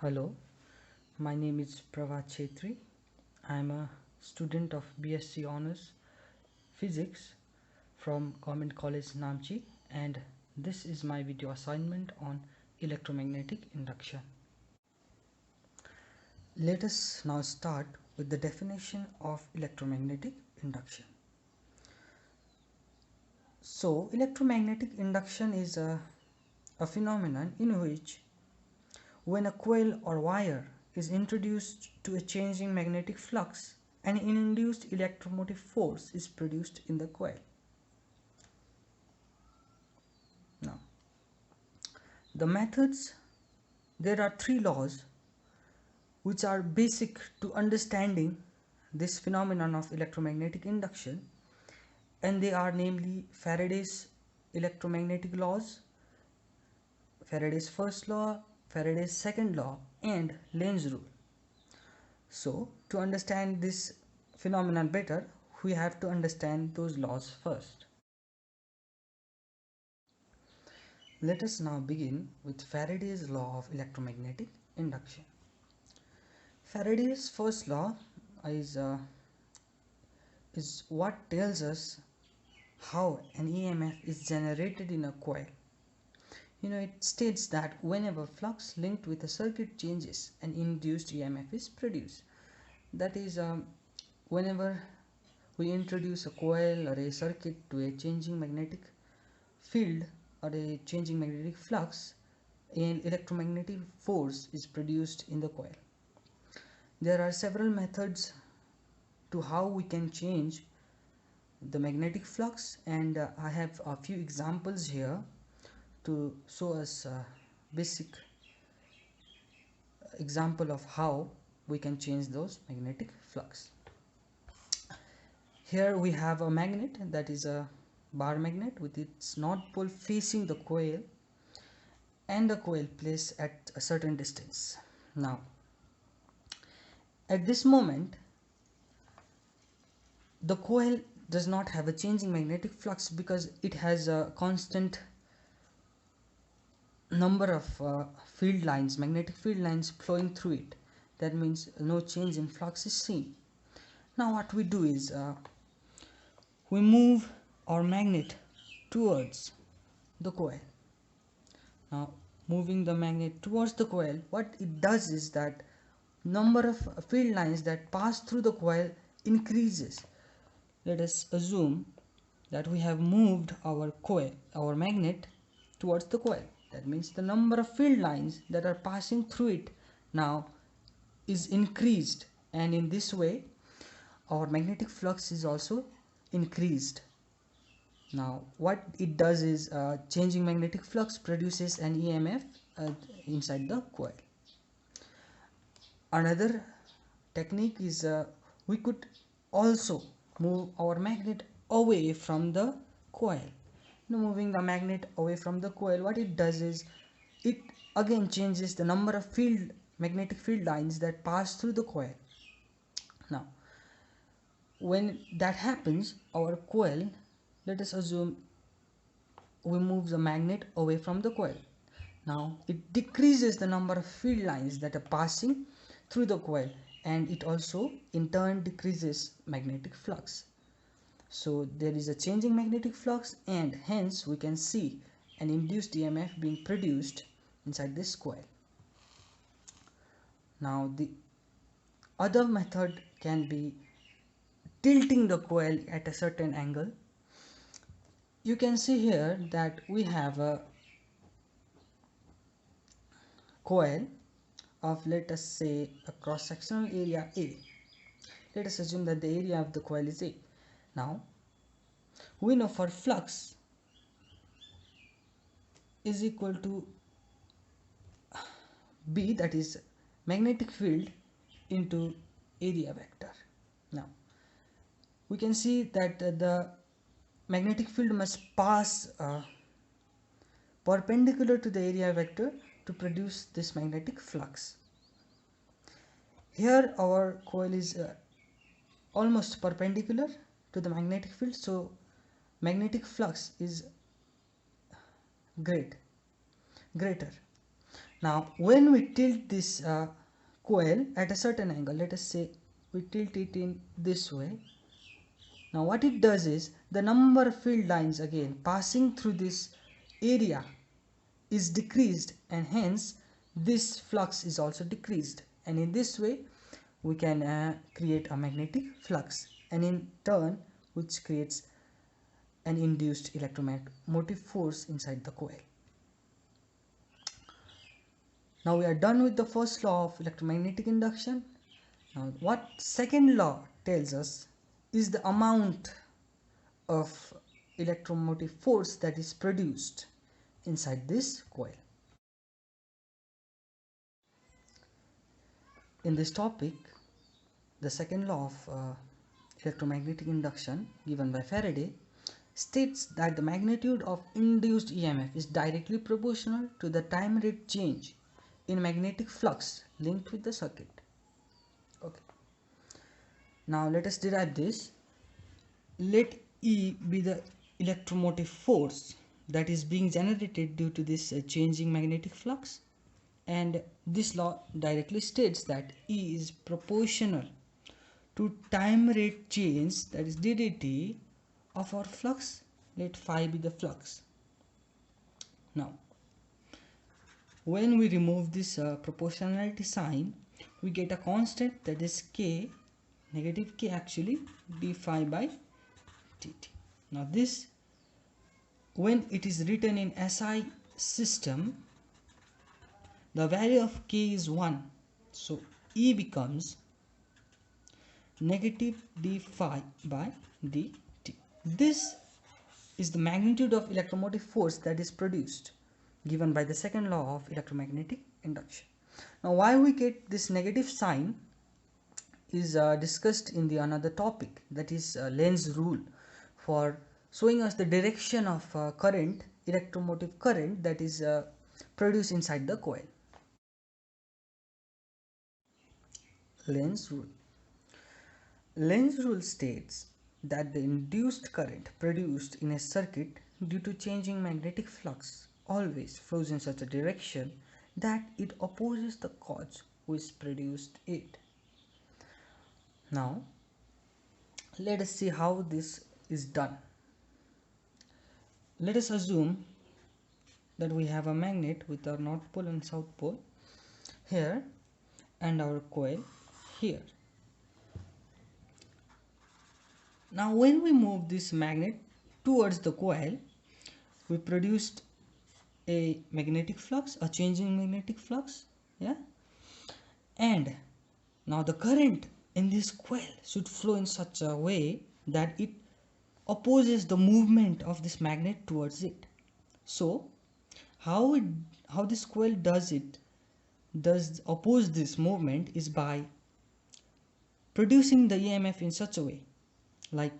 Hello, my name is Pravat Chetri. I am a student of BSc Honours Physics from Government College Namchi, and this is my video assignment on electromagnetic induction. Let us now start with the definition of electromagnetic induction. So, electromagnetic induction is a phenomenon in which when a coil or wire is introduced to a changing magnetic flux, an induced electromotive force is produced in the coil. Now, the methods, there are three laws which are basic to understanding this phenomenon of electromagnetic induction, and they are namely Faraday's electromagnetic laws, Faraday's first law, Faraday's second law, and Lenz's rule. So, to understand this phenomenon better, we have to understand those laws first. Let us now begin with Faraday's law of electromagnetic induction. Faraday's first law is what tells us how an EMF is generated in a coil. It states that whenever flux linked with a circuit changes, an induced EMF is produced. That is, whenever we introduce a coil or a circuit to a changing magnetic field or a changing magnetic flux, an electromagnetic force is produced in the coil. There are several methods to how we can change the magnetic flux, and I have a few examples here to show us a basic example of how we can change those magnetic flux. Here we have a magnet, that is a bar magnet with its north pole facing the coil and the coil placed at a certain distance. Now, at this moment, the coil does not have a changing magnetic flux because it has a constant number of field lines, magnetic field lines flowing through it. That means no change in flux is seen. Now what we do is we move our magnet towards the coil. Now, moving the magnet towards the coil, what it does is that number of field lines that pass through the coil increases. Let us assume that we have moved our magnet towards the coil. That means the number of field lines that are passing through it now is increased, and in this way our magnetic flux is also increased. Now what it does is changing magnetic flux produces an EMF inside the coil. Another technique is we could also move our magnet away from the coil. Now, moving the magnet away from the coil, what it does is it again changes the number of magnetic field lines that pass through the coil. Now, when that happens, our coil, let us assume we move the magnet away from the coil. Now it decreases the number of field lines that are passing through the coil, and it also in turn decreases magnetic flux. So there is a changing magnetic flux, and hence we can see an induced EMF being produced inside this coil. Now the other method can be tilting the coil at a certain angle. You can see here that we have a coil of, let us say, a cross-sectional area A. Let us assume that the area of the coil is A. Now we know for flux is equal to B, that is magnetic field into area vector. Now we can see that the magnetic field must pass perpendicular to the area vector to produce this magnetic flux. Here our coil is almost perpendicular to the magnetic field, so magnetic flux is greater. Now when we tilt this coil at a certain angle, let us say we tilt it in this way. Now what it does is the number of field lines again passing through this area is decreased, and hence this flux is also decreased, and in this way we can create a magnetic flux, and in turn which creates an induced electromotive force inside the coil. Now we are done with the first law of electromagnetic induction. Now what second law tells us is the amount of electromotive force that is produced inside this coil. In this topic, the second law of electromagnetic induction given by Faraday states that the magnitude of induced EMF is directly proportional to the time rate change in magnetic flux linked with the circuit. Okay. Now let us derive this. Let E be the electromotive force that is being generated due to this changing magnetic flux, and this law directly states that E is proportional to time rate change, that is ddt, of our flux. Let phi be the flux. Now when we remove this proportionality sign, we get a constant, that is k, negative k actually, d phi by dt. Now this, when it is written in SI system, the value of k is 1, so E becomes negative d phi by dt. This is the magnitude of electromotive force that is produced given by the second law of electromagnetic induction. Now why we get this negative sign is discussed in the another topic, that is Lenz's rule for showing us the direction of current, electromotive current, that is produced inside the coil. Lenz's rule. Lenz's rule states that the induced current produced in a circuit due to changing magnetic flux always flows in such a direction that it opposes the cause which produced it. Now let us see how this is done. Let us assume that we have a magnet with our north pole and south pole here and our coil here. Now when we move this magnet towards the coil, we produced a magnetic flux, a changing magnetic flux, yeah, and now the current in this coil should flow in such a way that it opposes the movement of this magnet towards it. So how this coil does oppose this movement is by producing the EMF in such a way, like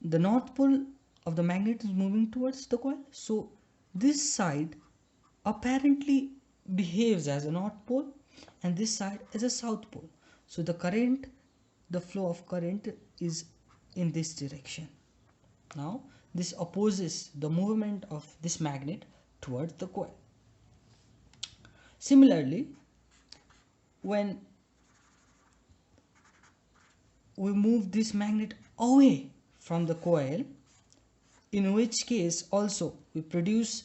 the north pole of the magnet is moving towards the coil, so this side apparently behaves as a north pole and this side as a south pole, so the flow of current is in this direction. Now this opposes the movement of this magnet towards the coil. Similarly, when we move this magnet away from the coil, in which case also we produce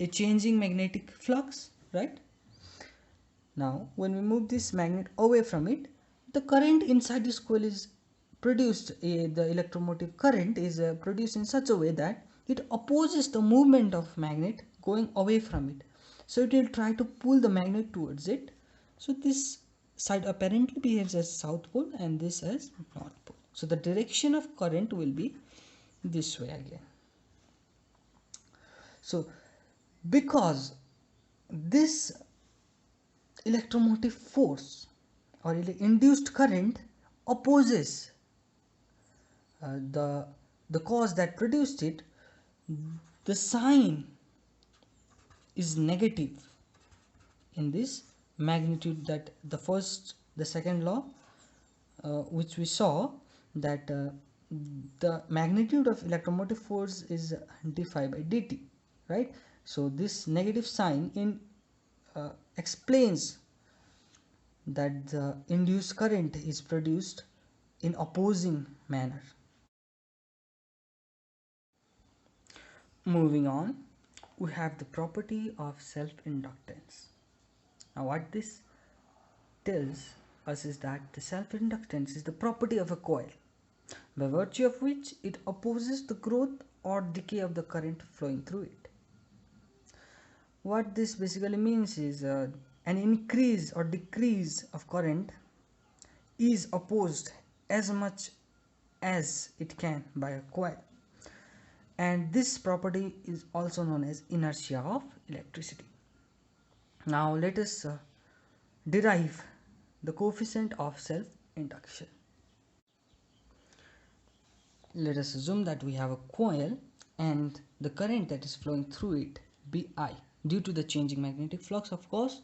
a changing magnetic flux, right? Now when we move this magnet away from it, the current inside this coil is produced, the electromotive current is produced in such a way that it opposes the movement of magnet going away from it, so it will try to pull the magnet towards it. So this side apparently behaves as south pole and this as north pole, so the direction of current will be this way again. So because this electromotive force or induced current opposes the cause that produced it, the sign is negative in this magnitude, that the second law which we saw, that the magnitude of electromotive force is d phi by dt, right? So this negative sign in explains that the induced current is produced in opposing manner. Moving on, we have the property of self-inductance. Now what this tells us is that the self-inductance is the property of a coil, by virtue of which it opposes the growth or decay of the current flowing through it. What this basically means is an increase or decrease of current is opposed as much as it can by a coil, and this property is also known as inertia of electricity. Now let us derive the coefficient of self-induction. Let us assume that we have a coil and the current that is flowing through it be I, due to the changing magnetic flux, of course,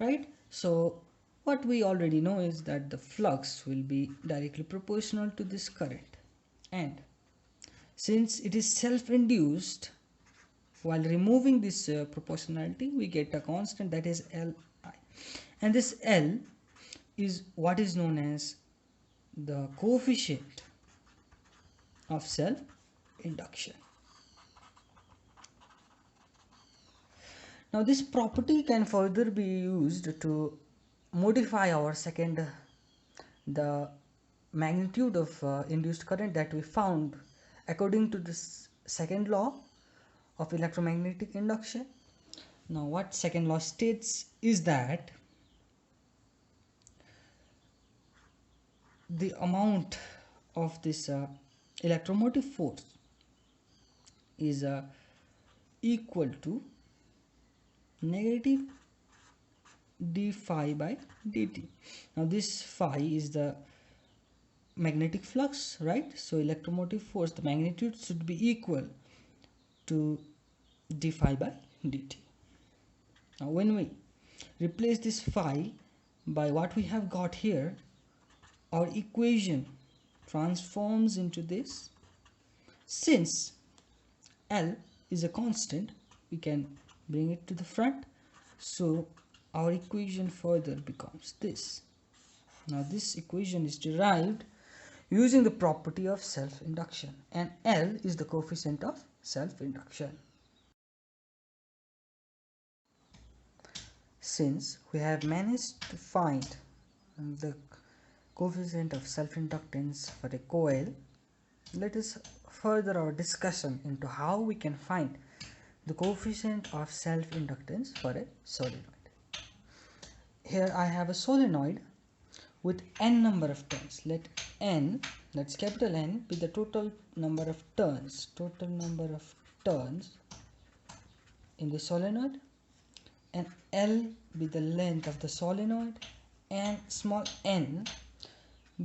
right? So what we already know is that the flux will be directly proportional to this current, and since it is self-induced, while removing this proportionality, we get a constant, that is Li, and this L is what is known as the coefficient of self-induction. Now this property can further be used to modify our the magnitude of induced current that we found according to this second law of electromagnetic induction. Now what second law states is that the amount of this electromotive force is equal to negative d phi by dt. Now this phi is the magnetic flux, right? So electromotive force, the magnitude should be equal to d phi by dt. Now when we replace this phi by what we have got here, our equation transforms into this. Since L is a constant, we can bring it to the front, so our equation further becomes this. Now this equation is derived using the property of self-induction, and L is the coefficient of self-induction. Since we have managed to find the coefficient of self-inductance for a coil, let us further our discussion into how we can find the coefficient of self-inductance for a solenoid. Here I have a solenoid with n number of turns. Let n, that's capital N, be the total number of turns in the solenoid, and L be the length of the solenoid, and small n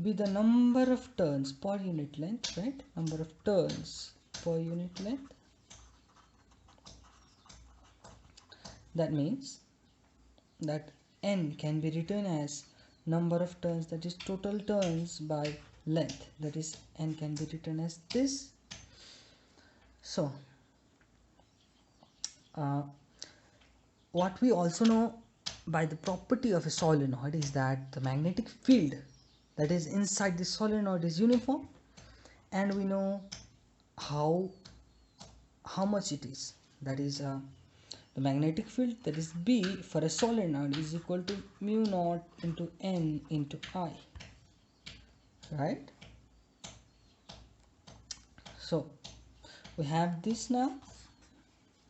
be the number of turns per unit length, right? Number of turns per unit length. That means that n can be written as number of turns, that is total turns by length, that is n can be written as this. So what we also know by the property of a solenoid is that the magnetic field that is inside the solenoid is uniform, and we know how much it is, that is the magnetic field, that is B for a solenoid, is equal to mu naught into N into I, right? So we have this now,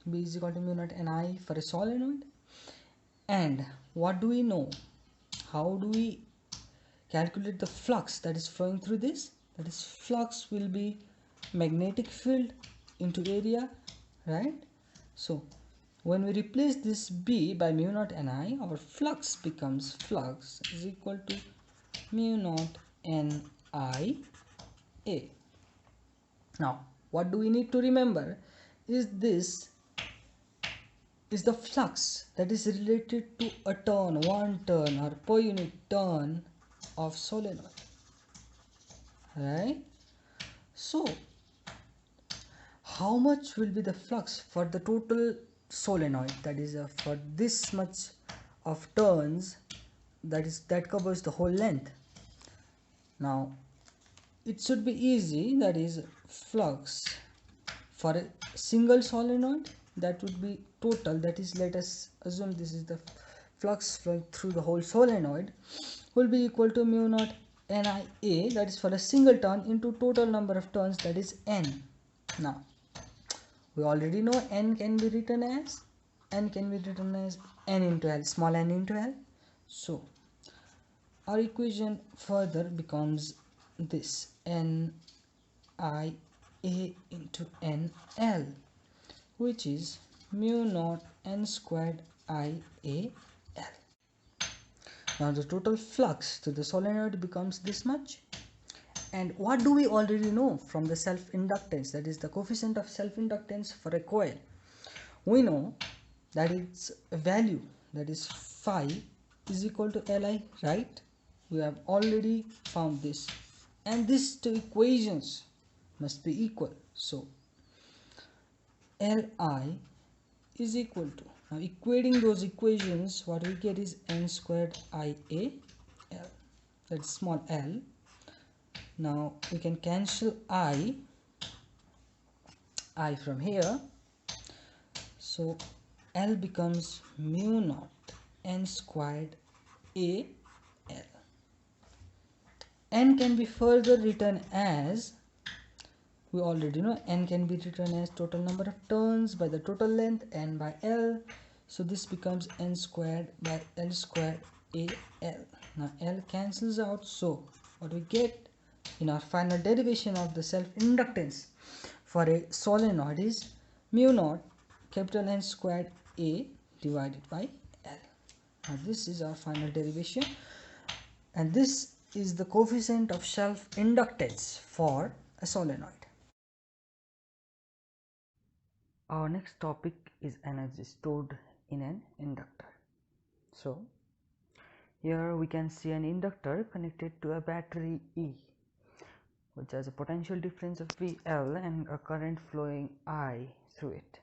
B is equal to mu naught Ni for a solenoid. And what do we know? How do we calculate the flux that is flowing through this? That is, flux will be magnetic field into area, right? So when we replace this B by mu naught Ni, our flux becomes flux is equal to mu naught Ni A. Now what do we need to remember is this is the flux that is related to a turn, one turn or per unit turn of solenoid, right? So how much will be the flux for the total solenoid, that is for this much of turns, that covers the whole length. Now it should be easy, that is flux for a single solenoid, that would be total, that is, let us assume this is the flux flowing through the whole solenoid, will be equal to mu naught NIA, that is for a single turn, into total number of turns, that is N. Now we already know N can be written as N into L, small n into L. So our equation further becomes this NIA into NL, which is mu naught N squared IAL. Now the total flux to the solenoid becomes this much. And what do we already know from the self-inductance, that is the coefficient of self-inductance for a coil? We know that its value, that is phi, is equal to Li, right? We have already found this, and these two equations must be equal. So Li is equal to, now equating those equations, what we get is N squared IAL, that's small l. Now we can cancel I from here, so L becomes mu naught N squared AL. N can be further written as, we already know N can be written as total number of turns by the total length, N by L. So this becomes N squared by L squared AL. Now L cancels out, so what we get in our final derivation of the self-inductance for a solenoid is mu naught capital N squared A divided by L. Now this is our final derivation, and this is the coefficient of self-inductance for a solenoid. Our next topic is energy stored in an inductor. So here we can see an inductor connected to a battery E, which has a potential difference of VL and a current flowing I through it.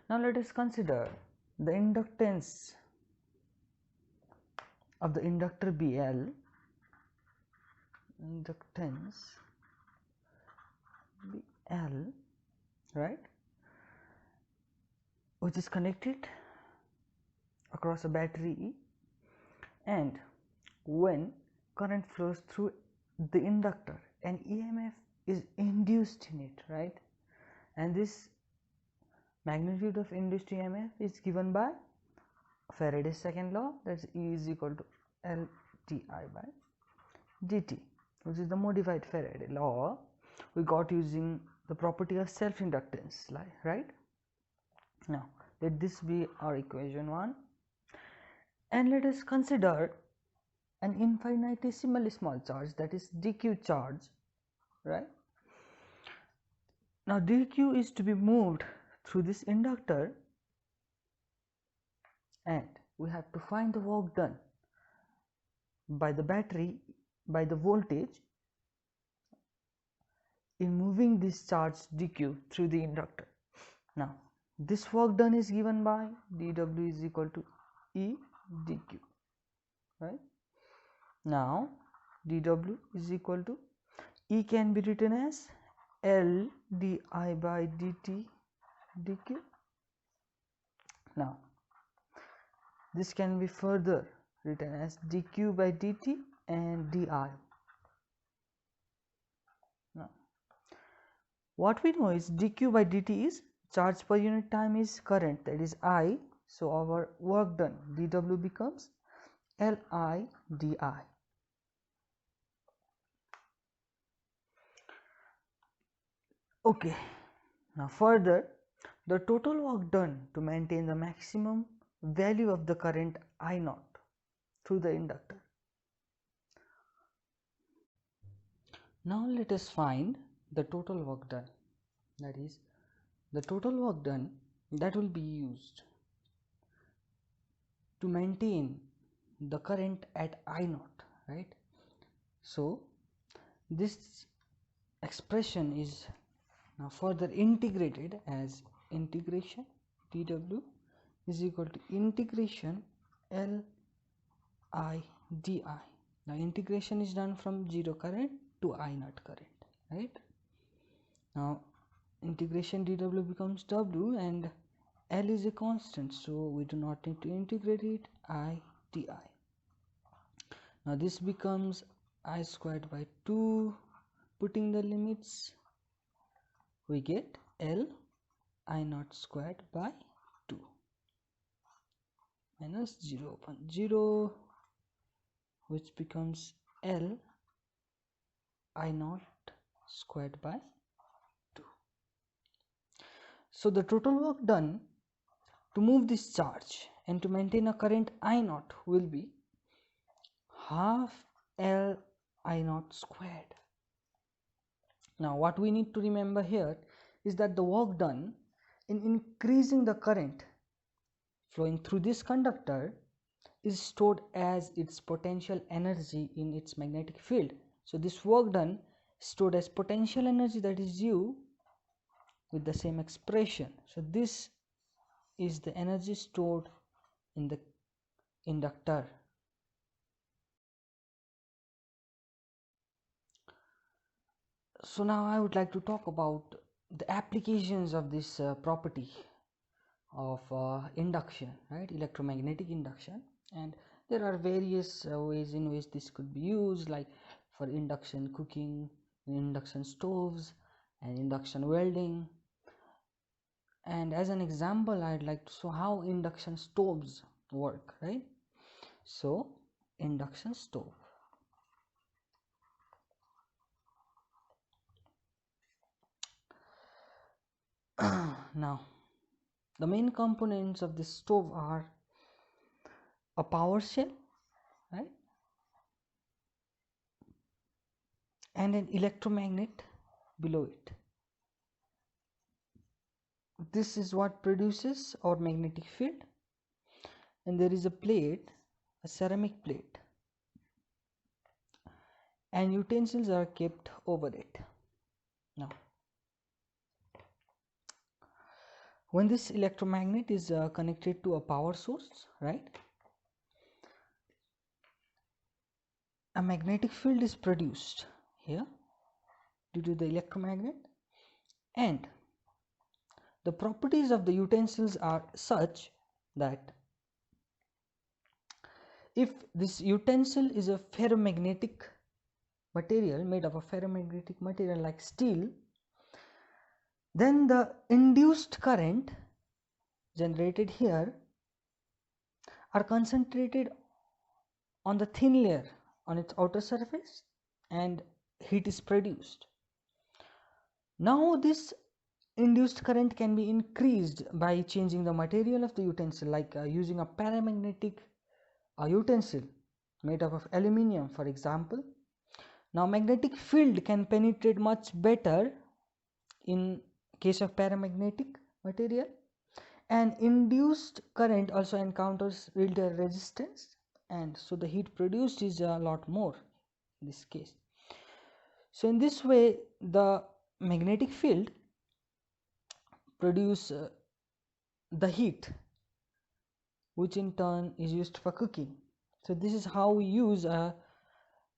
Now let us consider the inductance of the inductor BL, right, which is connected across a battery E, and when current flows through the inductor, an EMF is induced in it, right? And this magnitude of induced EMF is given by Faraday's second law, that's E is equal to L di by dt, which is the modified Faraday law we got using the property of self-inductance, right? Now let this be our equation 1, and let us consider an infinitesimally small charge, that is dq charge, right? Now dq is to be moved through this inductor, and we have to find the work done by the battery, by the voltage in moving this charge dq through the inductor. Now this work done is given by dw is equal to E dq, right? Now dw is equal to, E can be written as L di by dt dq. Now this can be further written as dq by dt and di. Now what we know is dq by dt is charge per unit time is current, that is I, so our work done dw becomes Li di. Okay, now further, the total work done to maintain the maximum value of the current I naught through the inductor. Now let us find the total work done, that is the total work done that will be used to maintain the current at I naught, right? So this expression is now further integrated as integration dw is equal to integration L I di. Now integration is done from 0 current to I naught current, right? Now integration dw becomes w, and L is a constant, so we do not need to integrate it. I di. Now this becomes I squared by 2. Putting the limits, we get L I naught squared by 2 minus 0 upon 0, which becomes L I naught squared by 2. So the total work done to move this charge and to maintain a current I naught will be half L I naught squared. Now what we need to remember here is that the work done in increasing the current flowing through this conductor is stored as its potential energy in its magnetic field. So this work done is stored as potential energy, that is U, with the same expression. So this is the energy stored in the inductor. So now I would like to talk about the applications of this property of induction, right? Electromagnetic induction. And there are various ways in which this could be used, like for induction cooking, induction stoves, and induction welding. And as an example, I'd like to show how induction stoves work, right? So induction stove. Now the main components of this stove are a power shell, right, and an electromagnet below it. This is what produces our magnetic field, and there is a plate, a ceramic plate, and utensils are kept over it. Now when this electromagnet is connected to a power source, right, a magnetic field is produced here due to the electromagnet, and the properties of the utensils are such that if this utensil is a ferromagnetic material, made of a ferromagnetic material like steel, then the induced current generated here are concentrated on the thin layer on its outer surface, and heat is produced. Now this induced current can be increased by changing the material of the utensil, like using a paramagnetic utensil made up of aluminium, for example. Now magnetic field can penetrate much better in case of paramagnetic material, and induced current also encounters little resistance, and so the heat produced is a lot more in this case. So in this way the magnetic field produce the heat, which in turn is used for cooking. So this is how we use an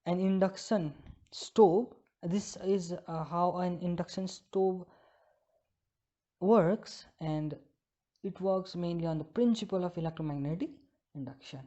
induction stove. This is how an induction stove works, and it works mainly on the principle of electromagnetic induction.